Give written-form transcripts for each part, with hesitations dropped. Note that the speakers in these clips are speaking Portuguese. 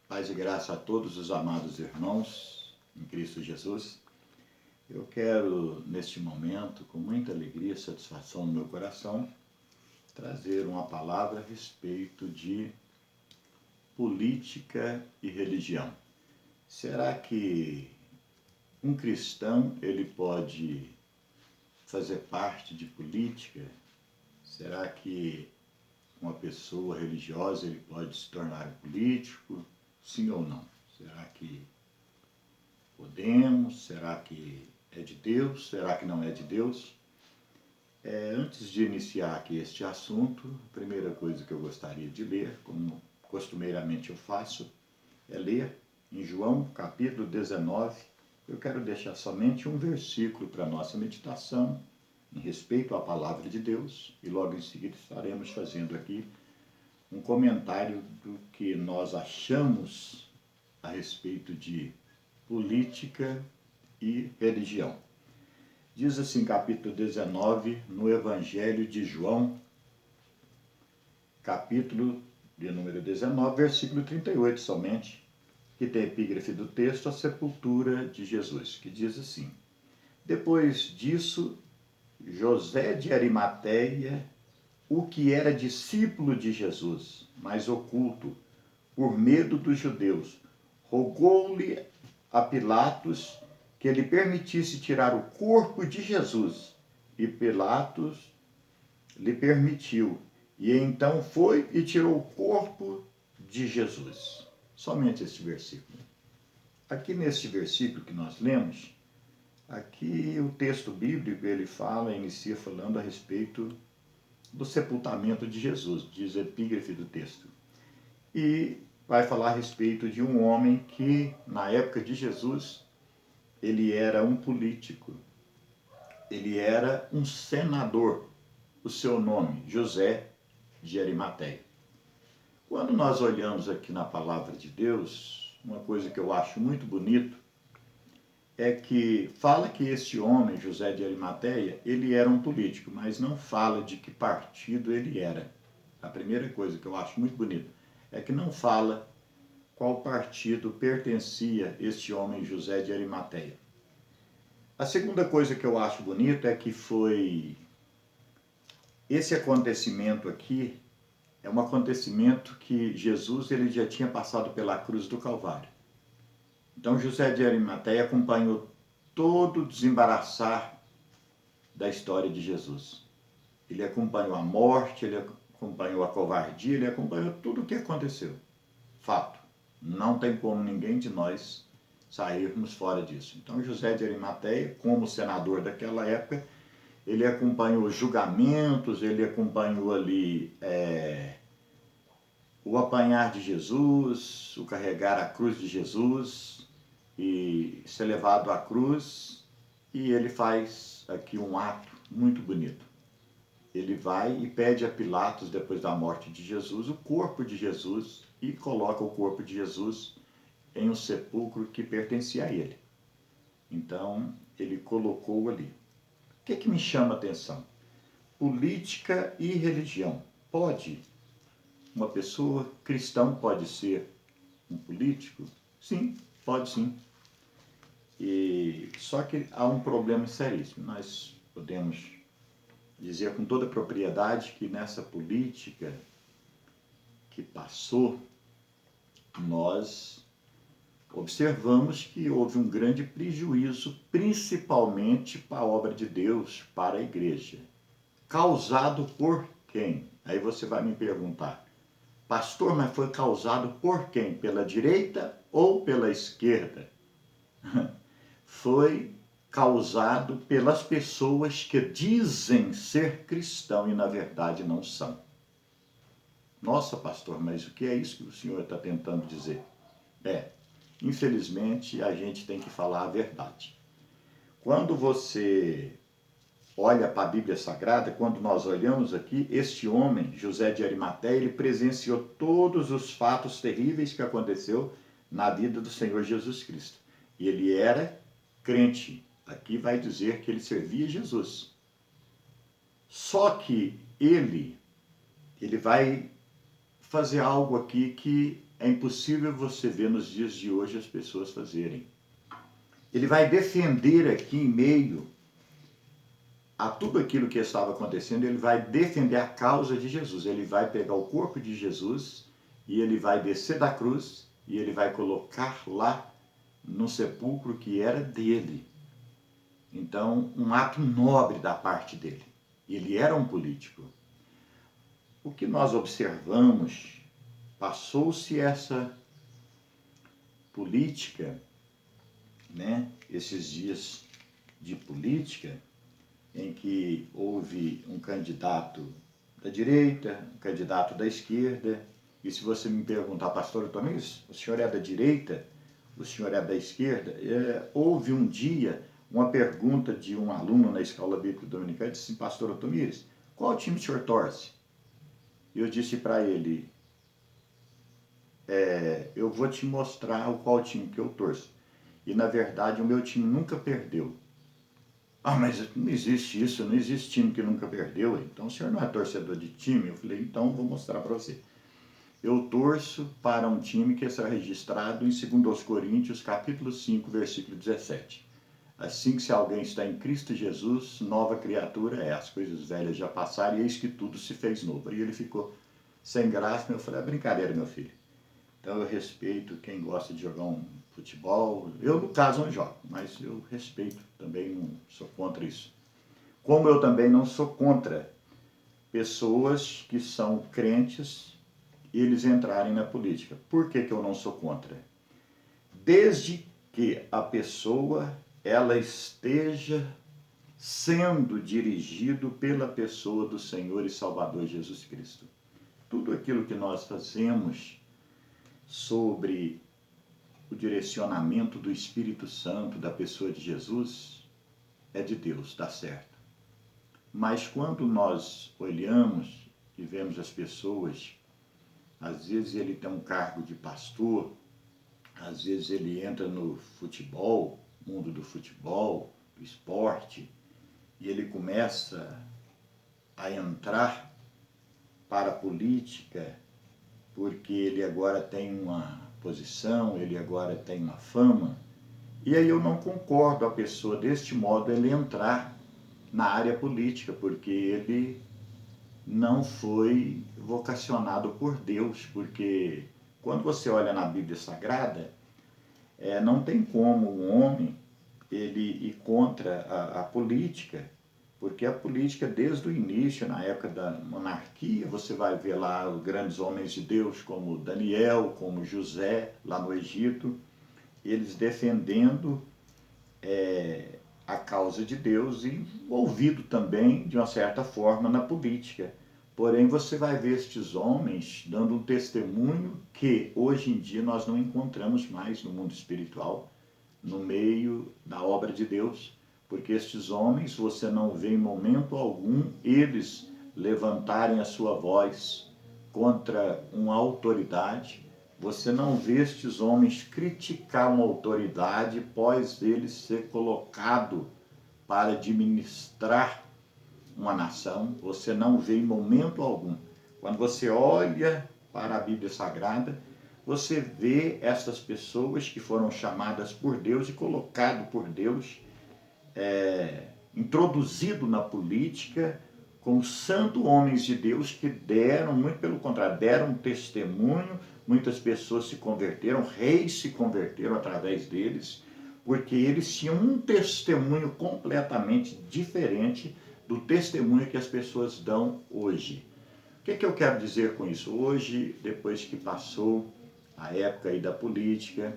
Paz e graça a todos os amados irmãos em Cristo Jesus. Eu quero, neste momento, com muita alegria e satisfação no meu coração, trazer uma palavra a respeito de política e religião. Será que um cristão ele pode fazer parte de política? Será que uma pessoa religiosa ele pode se tornar um político? Sim ou não? Será que podemos? Será que é de Deus? Será que não é de Deus? Antes de iniciar aqui este assunto, a primeira coisa que eu gostaria de ler, como costumeiramente eu faço, é ler em João capítulo 19. Eu quero deixar somente um versículo para a nossa meditação, em respeito à palavra de Deus, e logo em seguida estaremos fazendo aqui um comentário do que nós achamos a respeito de política e religião. Diz assim, capítulo 19, no Evangelho de João, capítulo de número 19, versículo 38 somente, que tem epígrafe do texto, a sepultura de Jesus, que diz assim: depois disso, José de Arimateia, o que era discípulo de Jesus, mas oculto, por medo dos judeus, rogou-lhe a Pilatos que lhe permitisse tirar o corpo de Jesus. E Pilatos lhe permitiu. E então foi e tirou o corpo de Jesus. Somente este versículo. Aqui neste versículo que nós lemos, aqui o texto bíblico ele inicia falando a respeito do sepultamento de Jesus, diz a epígrafe do texto. E vai falar a respeito de um homem que, na época de Jesus, ele era um político, ele era um senador, o seu nome, José de Arimateia. Quando nós olhamos aqui na palavra de Deus, uma coisa que eu acho muito bonito é que fala que esse homem, José de Arimateia, ele era um político, mas não fala de que partido ele era. A primeira coisa que eu acho muito bonito é que não fala qual partido pertencia este homem José de Arimateia. A segunda coisa que eu acho bonito é que foi esse acontecimento aqui é um acontecimento que Jesus ele já tinha passado pela cruz do Calvário. Então José de Arimateia acompanhou todo o desembaraçar da história de Jesus. Ele acompanhou a morte, ele acompanhou a covardia, ele acompanhou tudo o que aconteceu. Fato. Não tem como ninguém de nós sairmos fora disso. Então José de Arimateia, como senador daquela época, ele acompanhou os julgamentos, ele acompanhou ali o apanhar de Jesus, o carregar a cruz de Jesus e ser levado à cruz, e ele faz aqui um ato muito bonito. Ele vai e pede a Pilatos, depois da morte de Jesus, o corpo de Jesus e coloca o corpo de Jesus em um sepulcro que pertencia a ele. Então, ele colocou ali. O que me chama a atenção? Política e religião. Pode uma pessoa cristã pode ser um político? Sim, pode sim. Só que há um problema seríssimo. Nós podemos dizer com toda propriedade que nessa política que passou, nós observamos que houve um grande prejuízo, principalmente para a obra de Deus, para a igreja. Causado por quem? Aí você vai me perguntar, pastor, mas foi causado por quem? Pela direita ou pela esquerda? Foi causado pelas pessoas que dizem ser cristão e na verdade não são. Nossa, pastor, mas o que é isso que o senhor está tentando dizer? Infelizmente, a gente tem que falar a verdade. Quando você olha para a Bíblia Sagrada, quando nós olhamos aqui, este homem, José de Arimateia, ele presenciou todos os fatos terríveis que aconteceu na vida do Senhor Jesus Cristo. E ele era crente. Aqui vai dizer que ele servia Jesus. Só que ele vai fazer algo aqui que é impossível você ver nos dias de hoje as pessoas fazerem. Ele vai defender aqui em meio a tudo aquilo que estava acontecendo, ele vai defender a causa de Jesus. Ele vai pegar o corpo de Jesus e ele vai descer da cruz e ele vai colocar lá no sepulcro que era dele. Então, um ato nobre da parte dele. Ele era um político. O que nós observamos, passou-se essa política, né, esses dias de política, em que houve um candidato da direita, um candidato da esquerda, e se você me perguntar, pastor Tomis, o senhor é da direita, o senhor é da esquerda? Houve um dia uma pergunta de um aluno na Escola Bíblica Dominical, disse assim, pastor Tomis, qual time o senhor torce? E eu disse para ele, eu vou te mostrar qual time que eu torço. E na verdade o meu time nunca perdeu. Ah, mas não existe isso, não existe time que nunca perdeu. Então o senhor não é torcedor de time? Eu falei, então vou mostrar para você. Eu torço para um time que está registrado em 2 Coríntios, capítulo 5, versículo 17. Assim que se alguém está em Cristo Jesus, nova criatura é. As coisas velhas já passaram e eis que tudo se fez novo. E ele ficou sem graça, eu falei, é brincadeira, meu filho. Então eu respeito quem gosta de jogar um futebol. Eu, no caso, não jogo, mas eu respeito também, não sou contra isso. Como eu também não sou contra pessoas que são crentes e eles entrarem na política. Por que eu não sou contra? Desde que a pessoa ela esteja sendo dirigido pela pessoa do Senhor e Salvador Jesus Cristo. Tudo aquilo que nós fazemos sobre o direcionamento do Espírito Santo da pessoa de Jesus é de Deus, dá certo. Mas quando nós olhamos e vemos as pessoas, às vezes ele tem um cargo de pastor, às vezes ele entra no futebol, mundo do futebol, do esporte, e ele começa a entrar para a política porque ele agora tem uma posição, ele agora tem uma fama. E aí eu não concordo a pessoa deste modo ele entrar na área política, porque ele não foi vocacionado por Deus, porque quando você olha na Bíblia Sagrada, não tem como um homem ele ir contra a política, porque a política desde o início, na época da monarquia, você vai ver lá os grandes homens de Deus como Daniel, como José, lá no Egito, eles defendendo a causa de Deus e envolvido também, de uma certa forma, na política. Porém, você vai ver estes homens dando um testemunho que hoje em dia nós não encontramos mais no mundo espiritual, no meio da obra de Deus, porque estes homens, você não vê em momento algum eles levantarem a sua voz contra uma autoridade, você não vê estes homens criticar uma autoridade após ele ser colocado para administrar uma nação, você não vê em momento algum. Quando você olha para a Bíblia Sagrada, você vê essas pessoas que foram chamadas por Deus e colocado por Deus, introduzido na política, como santos homens de Deus que deram, muito pelo contrário, deram testemunho, muitas pessoas se converteram, reis se converteram através deles, porque eles tinham um testemunho completamente diferente do testemunho que as pessoas dão hoje. O que eu quero dizer com isso? Hoje, depois que passou a época aí da política,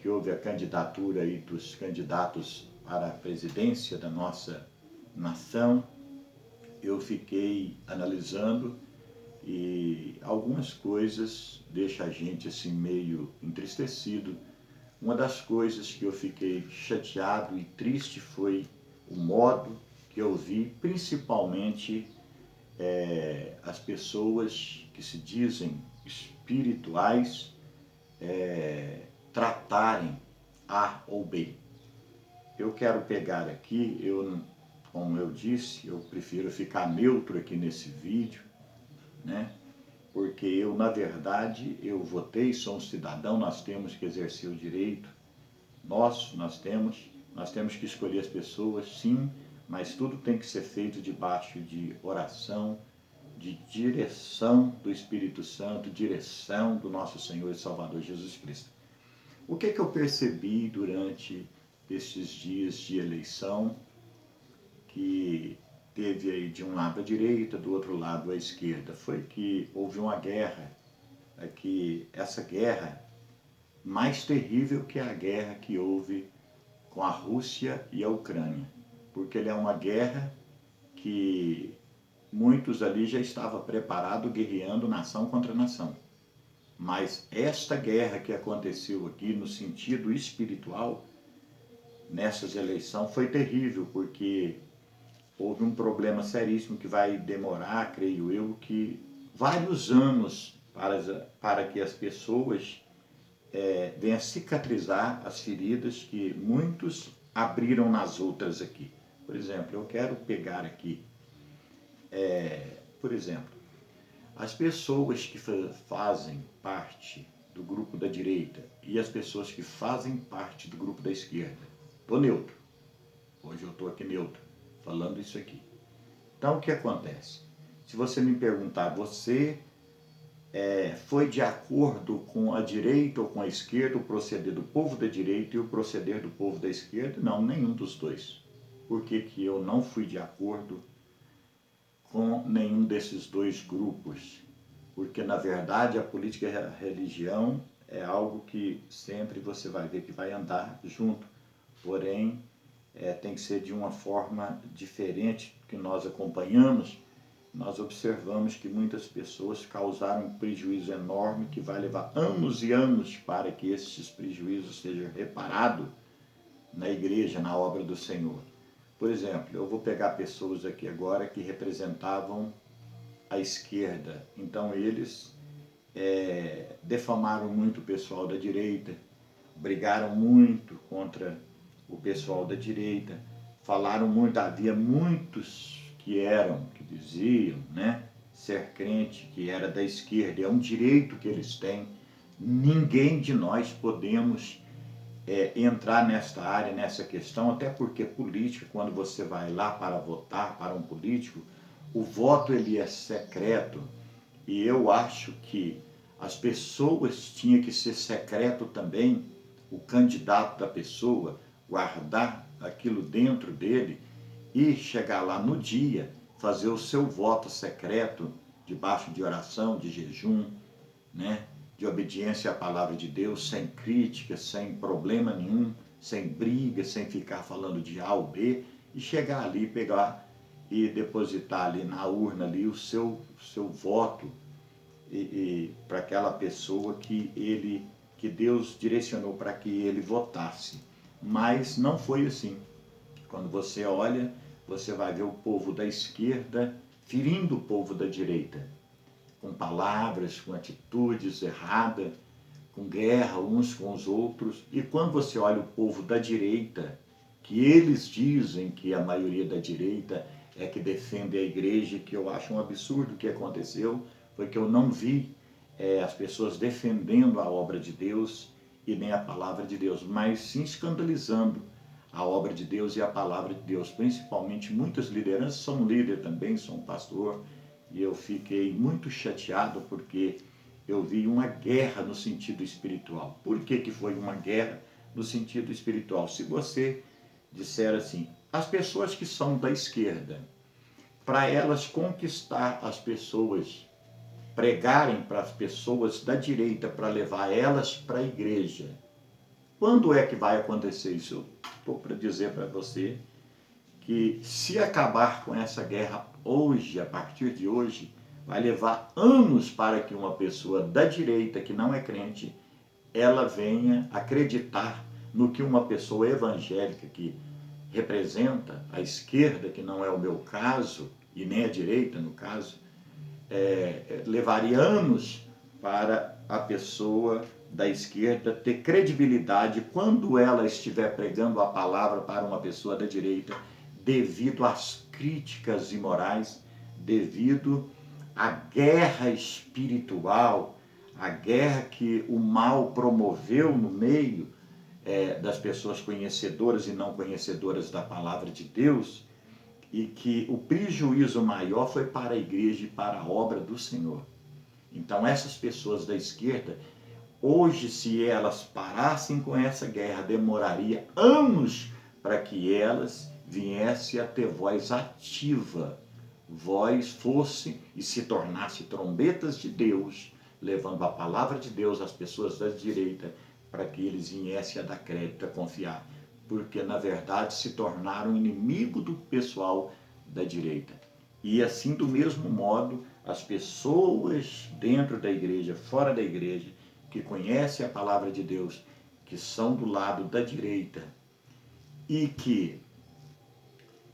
que houve a candidatura aí dos candidatos para a presidência da nossa nação, eu fiquei analisando e algumas coisas deixam a gente assim meio entristecido. Uma das coisas que eu fiquei chateado e triste foi o modo que eu vi, principalmente as pessoas que se dizem espirituais tratarem A ou B. Eu quero pegar aqui, como eu disse, eu prefiro ficar neutro aqui nesse vídeo, né? porque eu, na verdade, eu votei, sou um cidadão, nós temos que exercer o direito nosso, nós temos que escolher as pessoas, sim, mas tudo tem que ser feito debaixo de oração, de direção do Espírito Santo, direção do nosso Senhor e Salvador Jesus Cristo. O que eu percebi durante esses dias de eleição, que teve aí de um lado a direita, do outro lado a esquerda, foi que houve uma guerra, que essa guerra mais terrível que a guerra que houve com a Rússia e a Ucrânia, porque ele é uma guerra que muitos ali já estavam preparados, guerreando nação contra nação. Mas esta guerra que aconteceu aqui no sentido espiritual, nessas eleições, foi terrível, porque houve um problema seríssimo que vai demorar, creio eu, que vários anos para que as pessoas venham cicatrizar as feridas que muitos abriram nas outras aqui. Por exemplo, eu quero pegar aqui, por exemplo, as pessoas que fazem parte do grupo da direita e as pessoas que fazem parte do grupo da esquerda. Estou neutro. Hoje eu estou aqui neutro, falando isso aqui. Então, o que acontece? Se você me perguntar, você foi de acordo com a direita ou com a esquerda, o proceder do povo da direita e o proceder do povo da esquerda? Não, nenhum dos dois. Por que que eu não fui de acordo com nenhum desses dois grupos? Porque, na verdade, a política e a religião é algo que sempre você vai ver que vai andar junto. Porém, tem que ser de uma forma diferente que nós acompanhamos. Nós observamos que muitas pessoas causaram um prejuízo enorme que vai levar anos e anos para que esses prejuízos sejam reparados na igreja, na obra do Senhor. Por exemplo, eu vou pegar pessoas aqui agora que representavam a esquerda. Então eles defamaram muito o pessoal da direita, brigaram muito contra o pessoal da direita, falaram muito, havia muitos que diziam, né, ser crente, que era da esquerda, é um direito que eles têm. Ninguém de nós podemos entrar nesta área, nessa questão, até porque política, quando você vai lá para votar para um político, o voto ele é secreto, e eu acho que as pessoas tinham que ser secreto também, o candidato da pessoa, guardar aquilo dentro dele e chegar lá no dia, fazer o seu voto secreto, debaixo de oração, de jejum, né? De obediência à palavra de Deus, sem crítica, sem problema nenhum, sem briga, sem ficar falando de A ou B, e chegar ali, pegar e depositar ali na urna ali o seu voto para aquela pessoa que Deus direcionou para que ele votasse. Mas não foi assim. Quando você olha, você vai ver o povo da esquerda ferindo o povo da direita, com palavras, com atitudes erradas, com guerra uns com os outros. E quando você olha o povo da direita, que eles dizem que a maioria da direita é que defende a igreja, que eu acho um absurdo o que aconteceu, foi que eu não vi as pessoas defendendo a obra de Deus e nem a palavra de Deus, mas sim escandalizando a obra de Deus e a palavra de Deus. Principalmente muitas lideranças, sou um líder também, sou um pastor, e eu fiquei muito chateado porque eu vi uma guerra no sentido espiritual. Por que que foi uma guerra no sentido espiritual? Se você disser assim, as pessoas que são da esquerda, para elas conquistar as pessoas, pregarem para as pessoas da direita para levar elas para a igreja, quando é que vai acontecer isso? Eu estou para dizer para você que se acabar com essa guerra hoje, a partir de hoje, vai levar anos para que uma pessoa da direita, que não é crente, ela venha acreditar no que uma pessoa evangélica que representa a esquerda, que não é o meu caso, e nem a direita, no caso, levaria anos para a pessoa da esquerda ter credibilidade quando ela estiver pregando a palavra para uma pessoa da direita, devido às críticas imorais, devido a guerra espiritual, a guerra que o mal promoveu no meio das pessoas conhecedoras e não conhecedoras da palavra de Deus, e que o prejuízo maior foi para a igreja e para a obra do Senhor. Então essas pessoas da esquerda, hoje, se elas parassem com essa guerra, demoraria anos para que elas viessem a ter voz ativa, voz fosse e se tornasse trombetas de Deus, levando a palavra de Deus às pessoas da direita, para que eles viessem a dar crédito, a confiar. Porque, na verdade, se tornaram inimigo do pessoal da direita. E assim, do mesmo modo, as pessoas dentro da igreja, fora da igreja, que conhecem a palavra de Deus, que são do lado da direita e que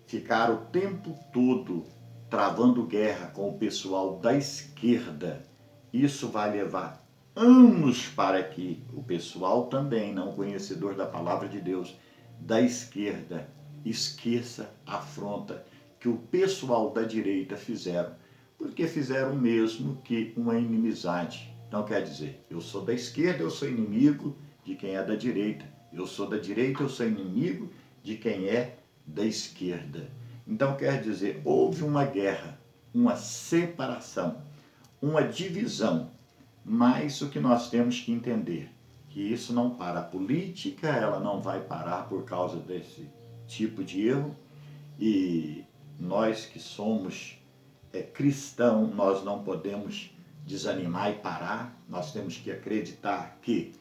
ficaram o tempo todo travando guerra com o pessoal da esquerda, isso vai levar anos para que o pessoal também, não conhecedor da palavra de Deus, da esquerda, esqueça a afronta que o pessoal da direita fizeram, porque fizeram o mesmo que uma inimizade. Então quer dizer, eu sou da esquerda, eu sou inimigo de quem é da direita. Eu sou da direita, eu sou inimigo de quem é da esquerda. Então quer dizer, houve uma guerra, uma separação, uma divisão. Mas o que nós temos que entender, que isso não para. A política, ela não vai parar por causa desse tipo de erro. E nós que somos cristãos, nós não podemos desanimar e parar. Nós temos que acreditar que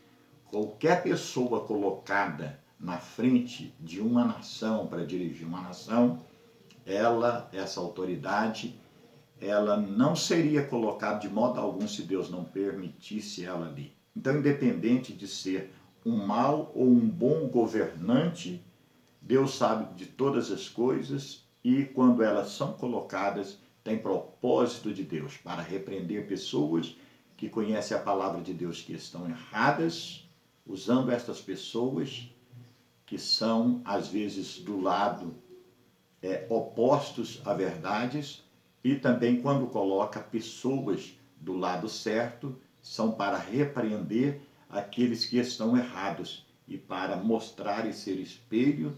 qualquer pessoa colocada na frente de uma nação, para dirigir uma nação, essa autoridade, ela não seria colocada de modo algum se Deus não permitisse ela ali. Então, independente de ser um mau ou um bom governante, Deus sabe de todas as coisas e quando elas são colocadas, tem propósito de Deus para repreender pessoas que conhecem a palavra de Deus que estão erradas, usando estas pessoas que são, às vezes, do lado opostos a verdades, e também quando coloca pessoas do lado certo, são para repreender aqueles que estão errados e para mostrar e ser espelho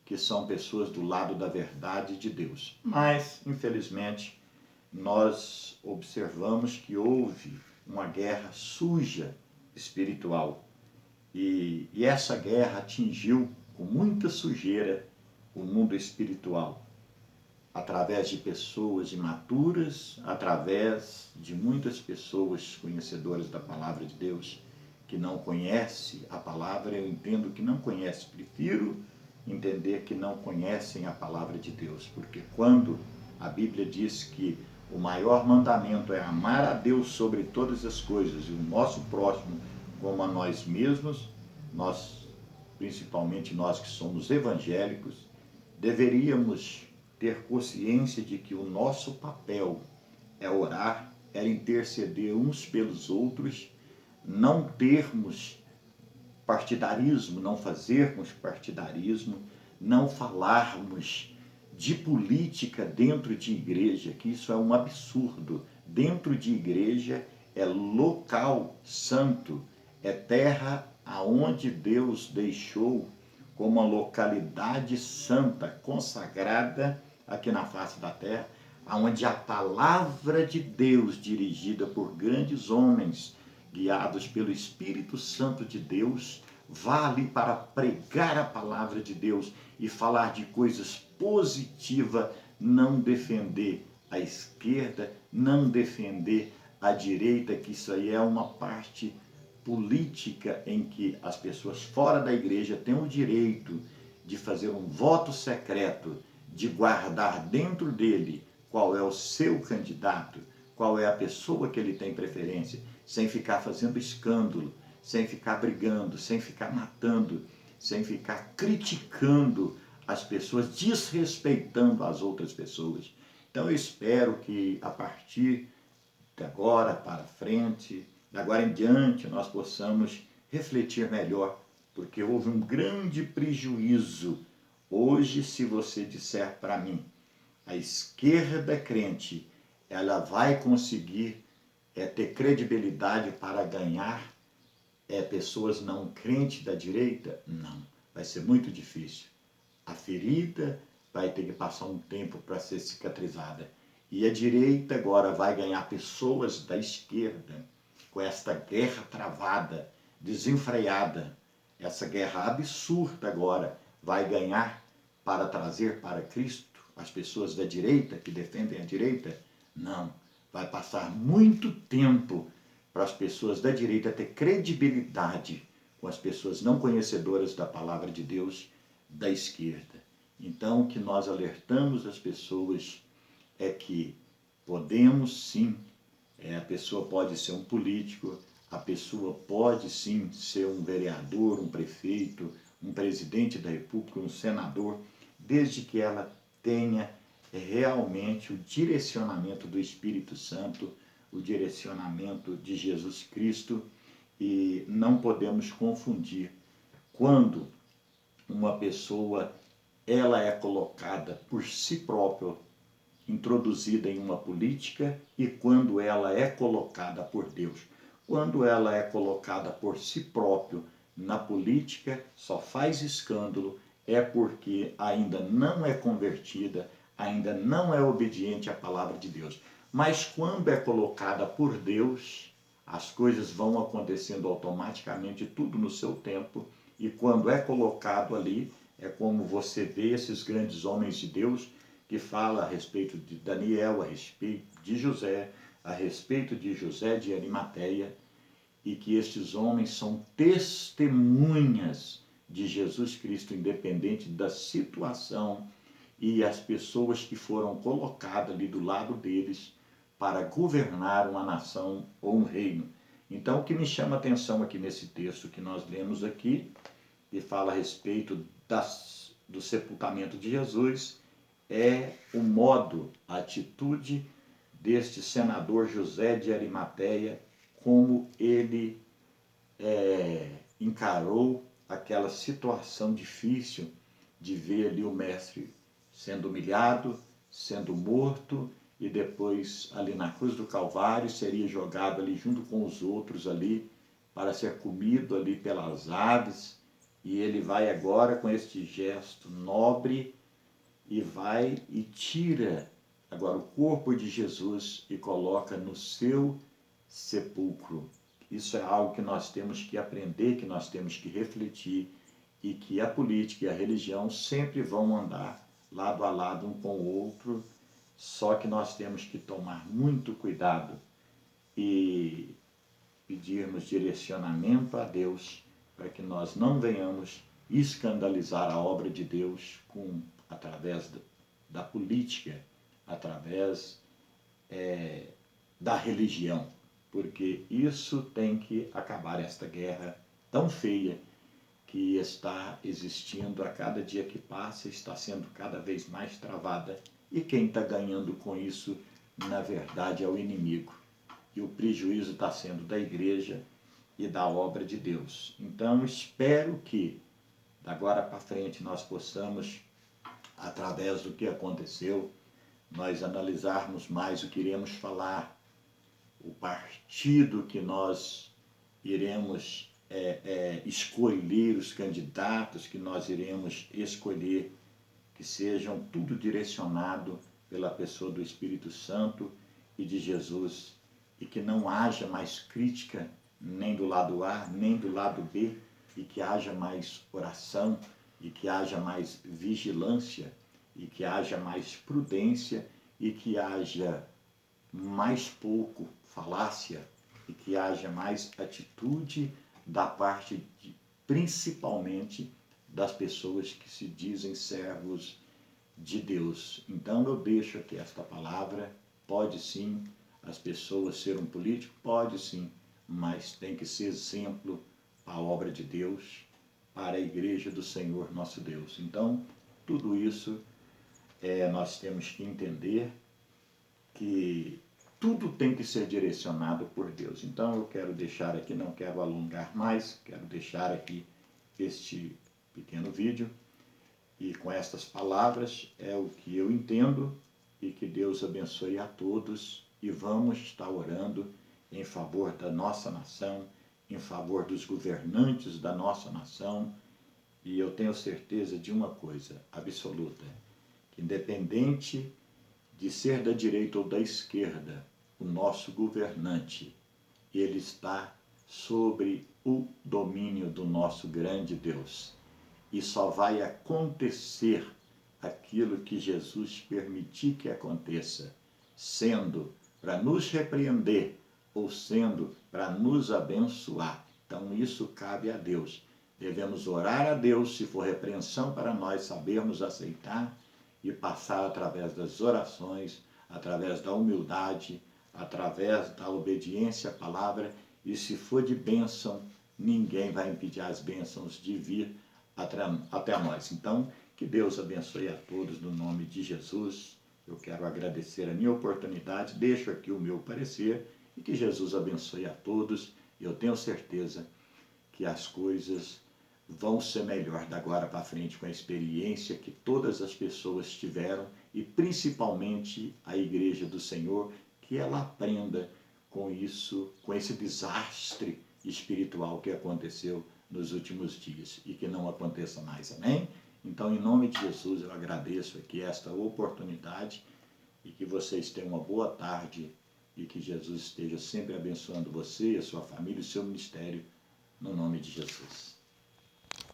que são pessoas do lado da verdade de Deus. Mas, infelizmente, nós observamos que houve uma guerra suja espiritual. E essa guerra atingiu com muita sujeira o mundo espiritual, através de pessoas imaturas, através de muitas pessoas conhecedoras da palavra de Deus, que não conhecem a palavra. Eu entendo que não conhecem, prefiro entender que não conhecem a palavra de Deus, porque quando a Bíblia diz que o maior mandamento é amar a Deus sobre todas as coisas e o nosso próximo como a nós mesmos, nós, principalmente nós que somos evangélicos, deveríamos ter consciência de que o nosso papel é orar, é interceder uns pelos outros, não termos partidarismo, não fazermos partidarismo, não falarmos de política dentro de igreja, que isso é um absurdo. Dentro de igreja é local santo, é terra aonde Deus deixou como uma localidade santa, consagrada aqui na face da terra, aonde a palavra de Deus, dirigida por grandes homens, guiados pelo Espírito Santo de Deus, vá ali para pregar a palavra de Deus e falar de coisas positivas, não defender a esquerda, não defender a direita, que isso aí é uma parte política em que as pessoas fora da igreja têm o direito de fazer um voto secreto, de guardar dentro dele qual é o seu candidato, qual é a pessoa que ele tem preferência, sem ficar fazendo escândalo, sem ficar brigando, sem ficar matando, sem ficar criticando as pessoas, desrespeitando as outras pessoas. Então eu espero que a partir de agora para frente, de agora em diante, nós possamos refletir melhor, porque houve um grande prejuízo. Hoje, se você disser para mim, a esquerda crente ela vai conseguir ter credibilidade para ganhar pessoas não crentes da direita? Não, vai ser muito difícil. A ferida vai ter que passar um tempo para ser cicatrizada. E a direita agora vai ganhar pessoas da esquerda com esta guerra travada, desenfreada. Essa guerra absurda agora vai ganhar para trazer para Cristo as pessoas da direita que defendem a direita? Não. Vai passar muito tempo para as pessoas da direita ter credibilidade com as pessoas não conhecedoras da palavra de Deus da esquerda. Então, o que nós alertamos as pessoas é que podemos sim, a pessoa pode ser um político, a pessoa pode sim ser um vereador, um prefeito, um presidente da República, um senador, desde que ela tenha realmente o direcionamento do Espírito Santo, o direcionamento de Jesus Cristo, e não podemos confundir quando uma pessoa ela é colocada por si própria, introduzida em uma política, e quando ela é colocada por Deus. Quando ela é colocada por si próprio na política, só faz escândalo, é porque ainda não é convertida, ainda não é obediente à palavra de Deus. Mas quando é colocada por Deus, as coisas vão acontecendo automaticamente, tudo no seu tempo, e quando é colocado ali, é como você vê esses grandes homens de Deus que fala a respeito de Daniel, a respeito de José, a respeito de José de Arimateia, e que estes homens são testemunhas de Jesus Cristo, independente da situação, e as pessoas que foram colocadas ali do lado deles para governar uma nação ou um reino. Então, o que me chama a atenção aqui nesse texto que nós lemos aqui, que fala a respeito do sepultamento de Jesus, é o modo, a atitude deste senador José de Arimateia, como ele encarou aquela situação difícil de ver ali o mestre sendo humilhado, sendo morto, e depois ali na cruz do Calvário seria jogado ali junto com os outros ali para ser comido ali pelas aves, e ele vai agora com este gesto nobre e vai e tira agora o corpo de Jesus e coloca no seu sepulcro. Isso é algo que nós temos que aprender, que nós temos que refletir, e que a política e a religião sempre vão andar lado a lado um com o outro, só que nós temos que tomar muito cuidado e pedirmos direcionamento a Deus para que nós não venhamos escandalizar a obra de Deus através da política, através da religião, porque isso tem que acabar, esta guerra tão feia que está existindo a cada dia que passa, está sendo cada vez mais travada, e quem está ganhando com isso, na verdade, é o inimigo. E o prejuízo está sendo da igreja e da obra de Deus. Então, espero que, da agora para frente, nós possamos, através do que aconteceu, nós analisarmos mais o que iremos falar, o partido que nós iremos escolher, os candidatos que nós iremos escolher, que sejam tudo direcionado pela pessoa do Espírito Santo e de Jesus, e que não haja mais crítica nem do lado A, nem do lado B, e que haja mais oração, e que haja mais vigilância, e que haja mais prudência, e que haja mais pouco falácia, e que haja mais atitude da parte, principalmente, das pessoas que se dizem servos de Deus. Então eu deixo aqui esta palavra. Pode sim as pessoas ser um político? Pode sim, mas tem que ser exemplo para a obra de Deus, para a igreja do Senhor nosso Deus. Então, tudo isso nós temos que entender que tudo tem que ser direcionado por Deus. Então eu quero deixar aqui, não quero alongar mais, quero deixar aqui este pequeno vídeo, e com estas palavras é o que eu entendo e que Deus abençoe a todos. E vamos estar orando em favor da nossa nação, em favor dos governantes da nossa nação. E eu tenho certeza de uma coisa absoluta, que independente de ser da direita ou da esquerda, o nosso governante, ele está sobre o domínio do nosso grande Deus. E só vai acontecer aquilo que Jesus permitir que aconteça, sendo para nos repreender ou sendo para nos abençoar. Então isso cabe a Deus. Devemos orar a Deus, se for repreensão para nós sabermos aceitar e passar através das orações, através da humildade, através da obediência à palavra, e se for de bênção, ninguém vai impedir as bênçãos de vir até nós. Então, que Deus abençoe a todos no nome de Jesus. Eu quero agradecer a minha oportunidade, deixo aqui o meu parecer e que Jesus abençoe a todos. Eu tenho certeza que as coisas vão ser melhor da agora para frente com a experiência que todas as pessoas tiveram e principalmente a Igreja do Senhor, que ela aprenda com isso, com esse desastre espiritual que aconteceu nos últimos dias e que não aconteça mais, amém? Então, em nome de Jesus, eu agradeço aqui esta oportunidade e que vocês tenham uma boa tarde e que Jesus esteja sempre abençoando você, a sua família e o seu ministério, no nome de Jesus.